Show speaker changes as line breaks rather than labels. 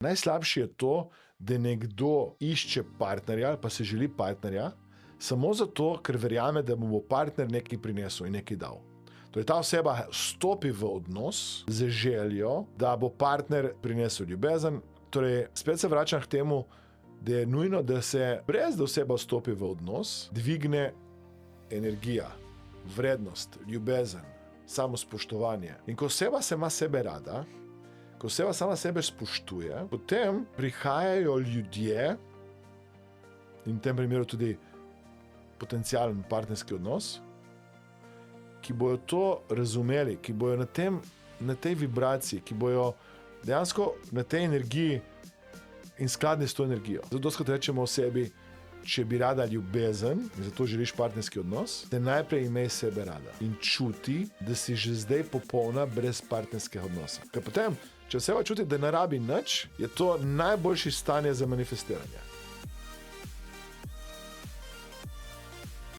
Najslabše je to, da nekdo išče partnerja ali pa se želi partnerja, samo zato, ker verjame, da mu bo partner nekaj prinesel in nekaj dal. Torej, ta oseba stopi v odnos z željo, da bo partner prinesel ljubezen. Torej, spet se vračam k temu, da je nujno, da se, brez da oseba vstopi v odnos, dvigne energija, vrednost, ljubezen, samospoštovanje. In ko oseba se ima sebe rada, ko oseba sama sebe spoštuje, potem prihajajo ljudje, in v tem primeru tudi potencialen partnerski odnos, ki bojo to razumeli, ki bojo na tej vibraciji, ki bojo dejansko na tej energiji in skladni s to energijo. Zato dostikrat rečemo osebi, če bi rada ljubezen in zato želiš partnerski odnos, da najprej imej sebe rada in čuti, da si že zdaj popolna brez partnerskega odnosa. Ker potem, če oseba čuti, da ne rabi nič, je to najboljše stanje za manifestiranje.